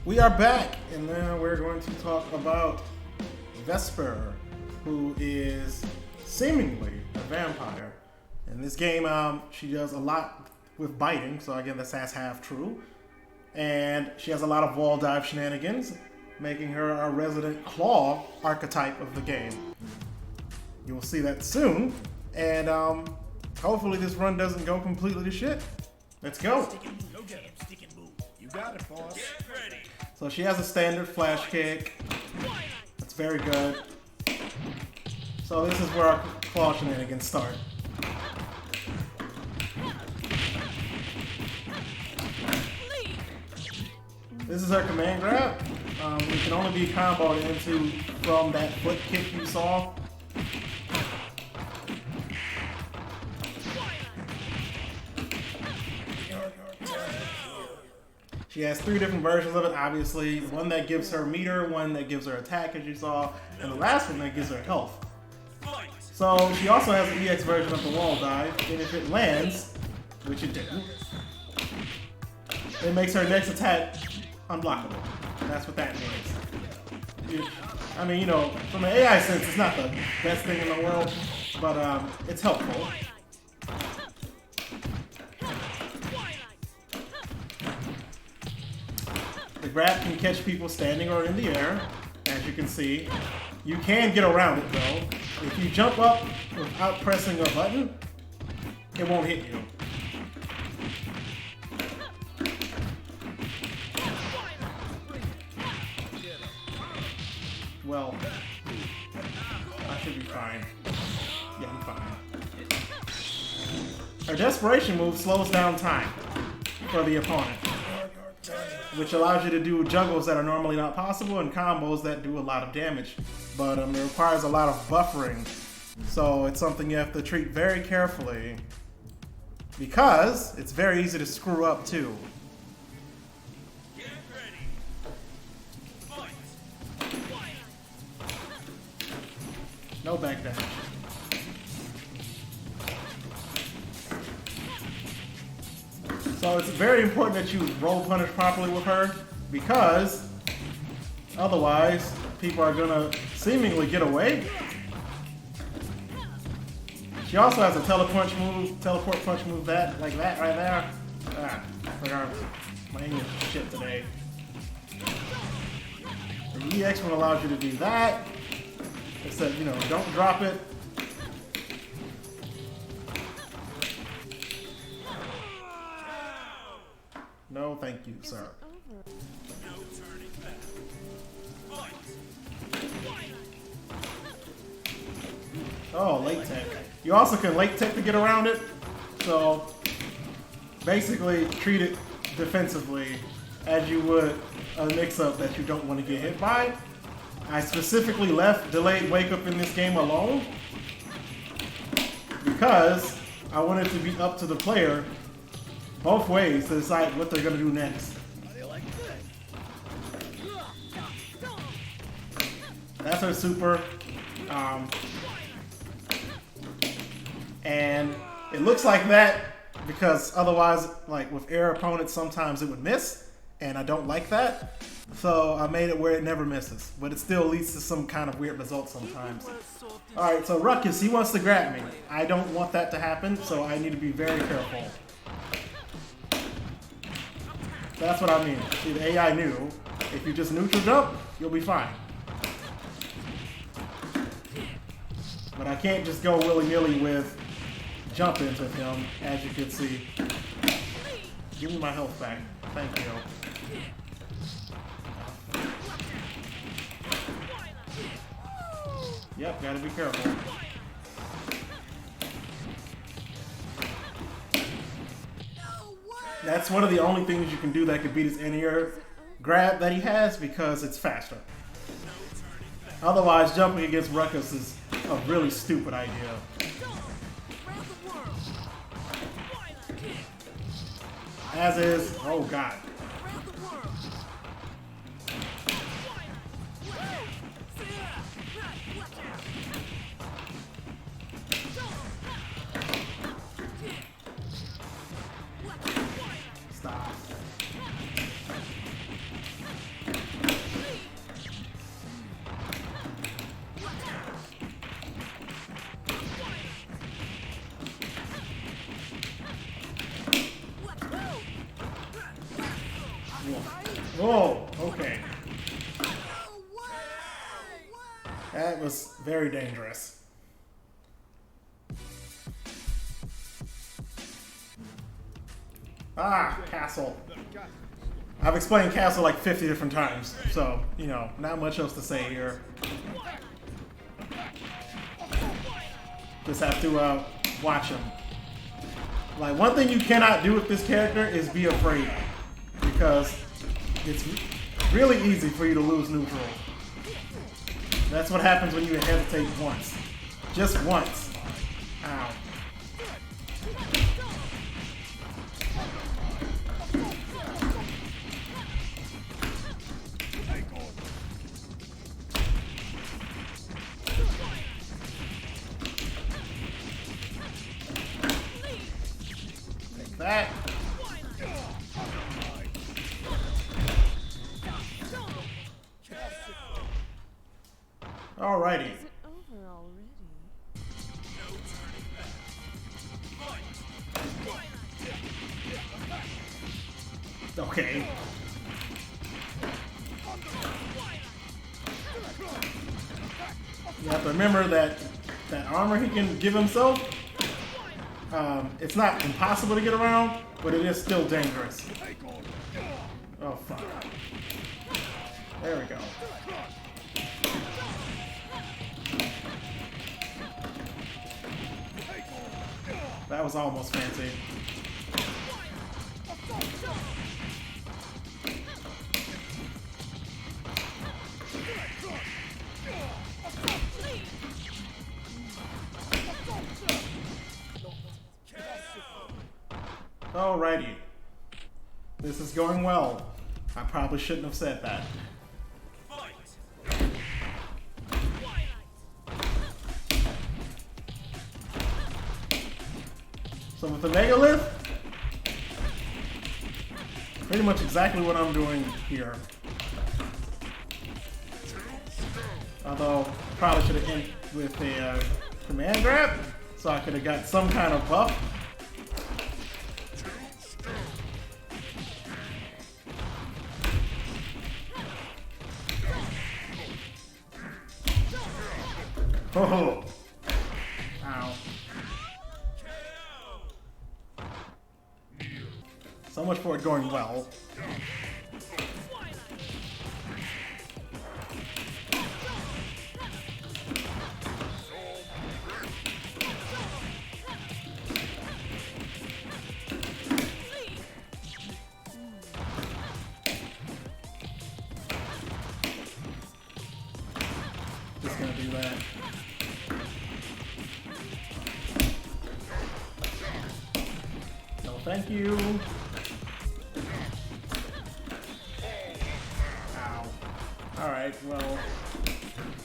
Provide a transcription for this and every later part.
We are back, and now we're going to talk about Vesper, who is seemingly a vampire. In this game, she does a lot with biting, so again, that's half true. And she has a lot of wall dive shenanigans, making her a resident claw archetype of the game. You will see that soon, and hopefully this run doesn't go completely to shit. Let's go. Go get him, stick and move. You got it, boss. Get ready. So she has a standard flash kick. That's very good. So this is where our claw shenanigans start. This is her command grab. It can only be comboed into from that foot kick you saw. She has 3 different versions of it, obviously. One that gives her meter, one that gives her attack, as you saw, and the last one that gives her health. So she also has an EX version of the wall dive, and if it lands, which it didn't, it makes her next attack unblockable. That's what that means. I mean, you know, from an AI sense, it's not the best thing in the world, but it's helpful. The grab can catch people standing or in the air, as you can see. You can get around it though. If you jump up without pressing a button, it won't hit you. Well, I should be fine. Yeah, I'm fine. Her desperation move slows down time for the opponent, which allows you to do juggles that are normally not possible and combos that do a lot of damage. But it requires a lot of buffering, so it's something you have to treat very carefully because it's very easy to screw up too. Get ready. Fight. No backdash. So it's very important that you roll punish properly with her because otherwise people are gonna seemingly get away. She also has a teleport punch move that like that right there. Regardless, my English is shit today. The EX one allows you to do that. It said, you know, don't drop it. No, thank you, sir. No turning back. Fight. Oh, late tech. You also can late tech to get around it. So basically treat it defensively as you would a mix-up that you don't want to get hit by. I specifically left delayed wake up in this game alone because I wanted to be up to the player both ways to decide what they're going to do next. That's her super. And it looks like that because otherwise, like with air opponents, sometimes it would miss, and I don't like that. So I made it where it never misses, but it still leads to some kind of weird results sometimes. Alright, so Ruckus, he wants to grab me. I don't want that to happen, so I need to be very careful. That's what I mean. See, the AI knew. If you just neutral jump, you'll be fine. But I can't just go willy-nilly with jump into him, as you can see. Give me my health back. Thank you. Yep, gotta be careful. That's one of the only things you can do that could beat his in-ear grab that he has because it's faster. Otherwise, jumping against Ruckus is a really stupid idea. As is, oh god. Whoa, okay. That was very dangerous. Ah, castle. I've explained castle like 50 different times, so, you know, not much else to say here. Just have to watch him. Like, one thing you cannot do with this character is be afraid, because it's really easy for you to lose neutral. That's what happens when you hesitate once. Just once. Ow. Take that. Alrighty. Is it over already? Okay. You have to remember that armor he can give himself, it's not impossible to get around, but it is still dangerous. Oh, fuck. There we go. That was almost fancy. Alrighty. This is going well. I probably shouldn't have said that. So with the Mega Lift, pretty much exactly what I'm doing here. Although, probably should have ended with a command grab, so I could have got some kind of buff. Oh! Ow. So much for it going well. Just gonna do that. No, thank you. Ow. Alright, well.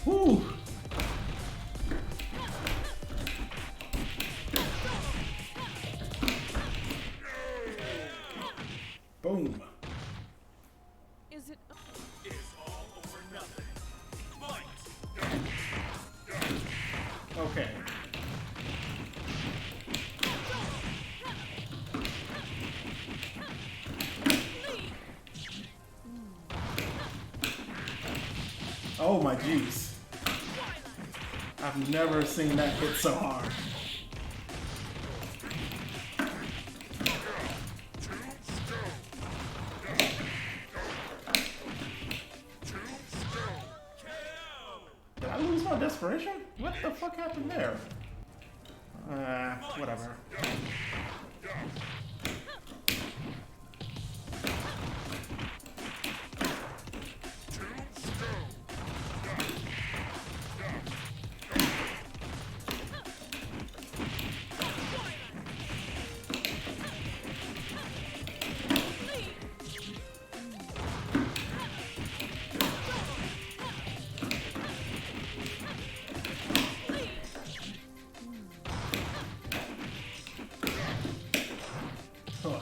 Whew! Boom. Is it? It's all over nothing. Okay. Oh my jeez. I've never seen that hit so hard. Did I lose my desperation? What the fuck happened there? Whatever. Ugh.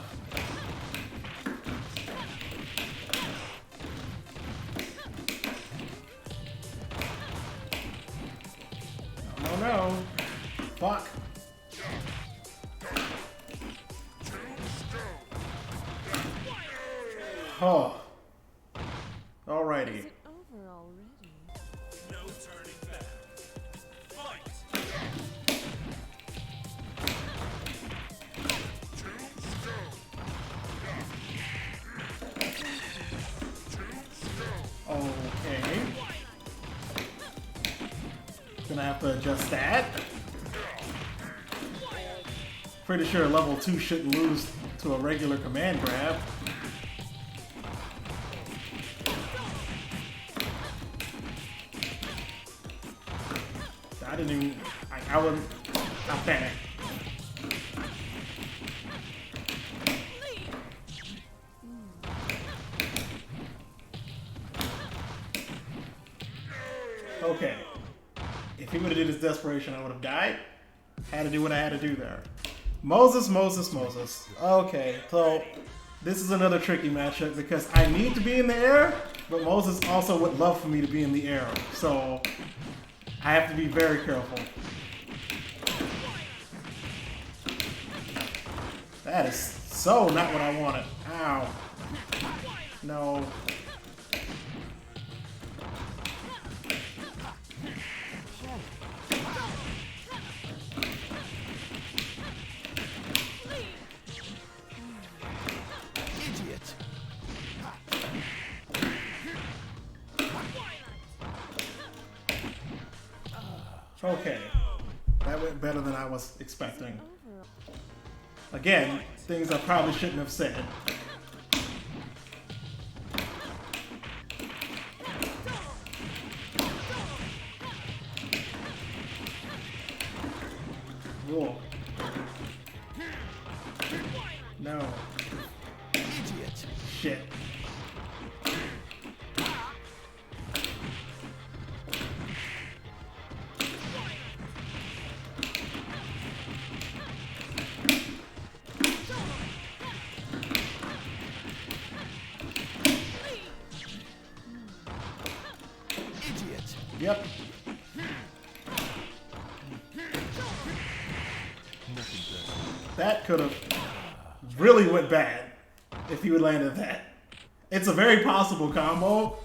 No, no. Fuck. Oh. Alrighty. Is it over already? No turning back. Fight! Okay. Gonna have to adjust that. Pretty sure level 2 shouldn't lose to a regular command grab. I didn't even. I wouldn't. I panicked. Okay. If he would have did his desperation, I would have died. Had to do what I had to do there. Moses. Okay, so this is another tricky matchup because I need to be in the air, but Moses also would love for me to be in the air. So I have to be very careful. That is so not what I wanted. Ow. No. Okay, that went better than I was expecting. Again, things I probably shouldn't have said. Whoa. No. Idiot. Shit. Yep. That could have really went bad if he would landed that. It's a very possible combo,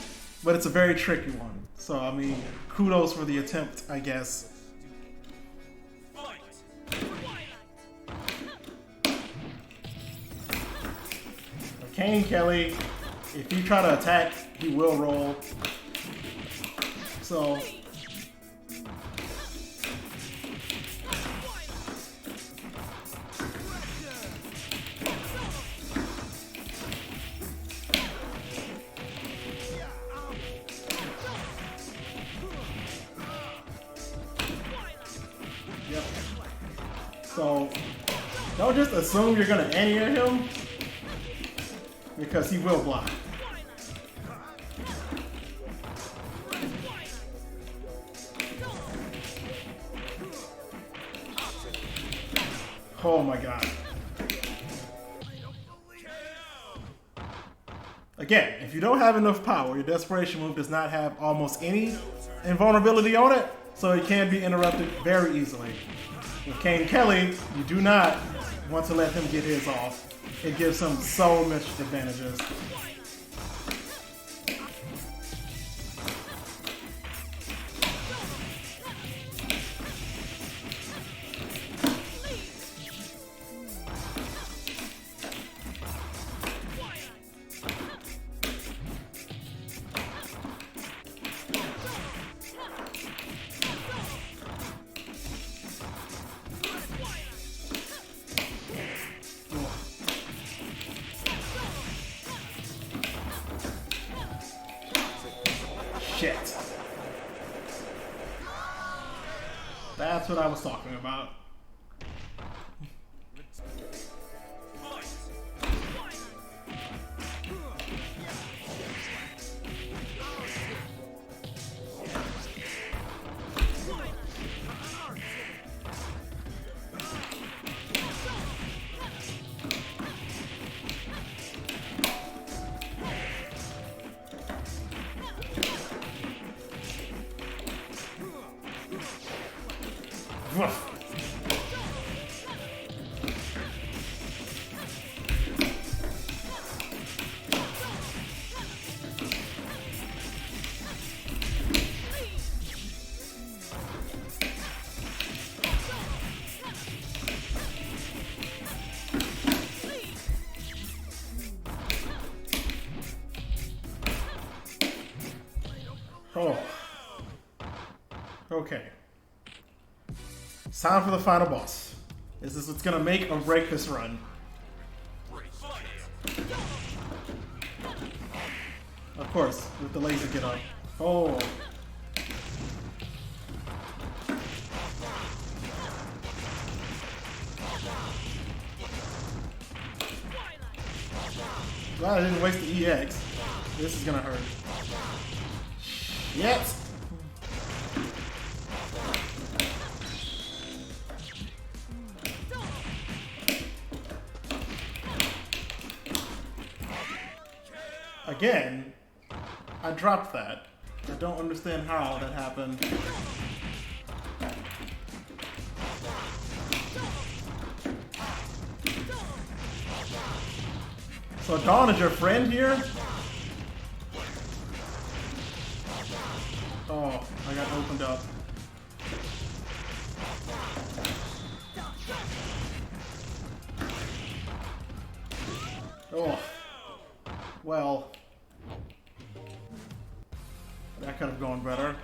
but it's a very tricky one. So, I mean, kudos for the attempt, I guess. Kane Kelly, if you try to attack, he will roll. So yep. So don't just assume you're gonna anti-air him because he will block. Oh my god. Again, if you don't have enough power, your desperation move does not have almost any invulnerability on it, so it can be interrupted very easily. With Kane Kelly, you do not want to let him get his off. It gives him so much advantages. Shit. That's what I was talking about. Oh. Okay. It's time for the final boss. This is what's gonna make or break this run. Of course, with the laser get up. Oh. Glad I didn't waste the EX. This is gonna hurt. Shit! Again, I dropped that. I don't understand how that happened. So Dawn is your friend here? Oh, I got opened up. Oh. Well. That could have gone better.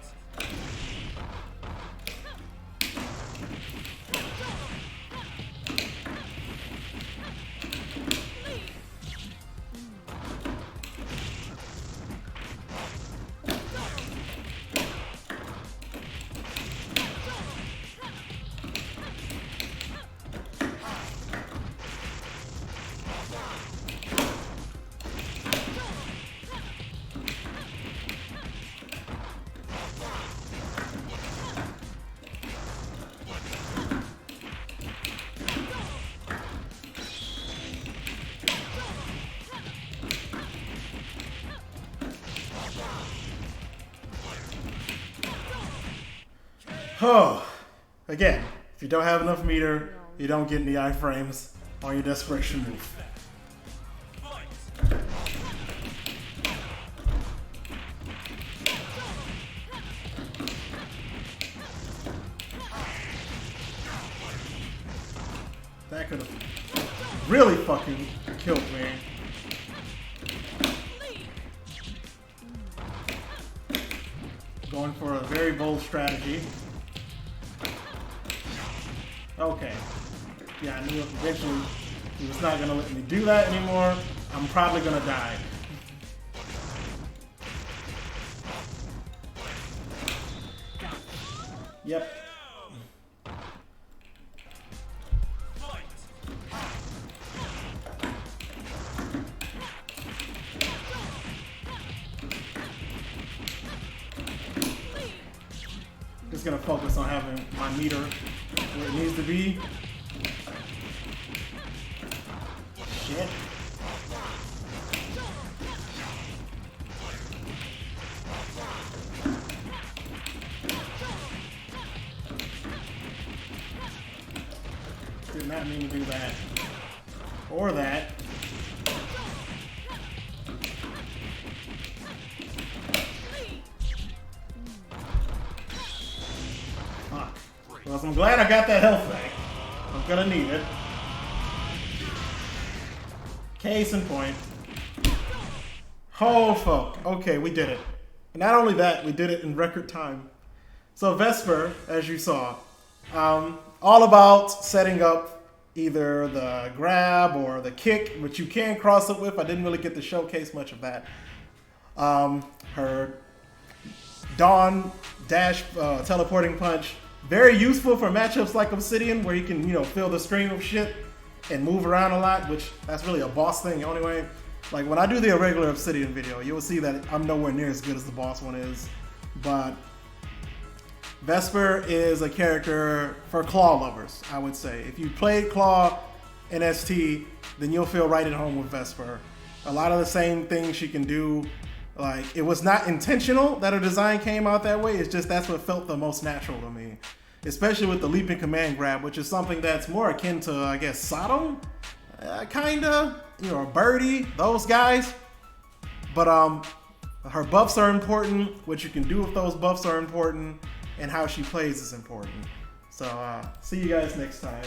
Oh, again, if you don't have enough meter, you don't get any iframes on your desperation move. That could have really fucking killed me. Going for a very bold strategy. Okay. Yeah, I knew eventually he was not gonna let me do that anymore. I'm probably gonna die. Yep. Just gonna focus on having my meter where it needs to be. Shit. Did not mean to do that. Or that. Fuck. Well, I'm glad I got that health back. I'm gonna need it. Case in point. Oh fuck. Okay, we did it. And not only that, we did it in record time. So Vesper, as you saw, all about setting up either the grab or the kick, which you can cross it with. I didn't really get to showcase much of that. Her Dawn dash teleporting punch, very useful for matchups like Obsidian, where you can, you know, feel the stream of shit and move around a lot, which that's really a boss thing anyway. Like when I do the irregular Obsidian video, you will see that I'm nowhere near as good as the boss one is. But Vesper is a character for claw lovers, I would say. If you played claw in ST, then you'll feel right at home with Vesper. A lot of the same things she can do. Like, it was not intentional that her design came out that way. It's just that's what felt the most natural to me. Especially with the leaping command grab, which is something that's more akin to, I guess, Sodom? Kinda. You know, Birdie, those guys. But her buffs are important. What you can do with those buffs are important. And how she plays is important. So, see you guys next time.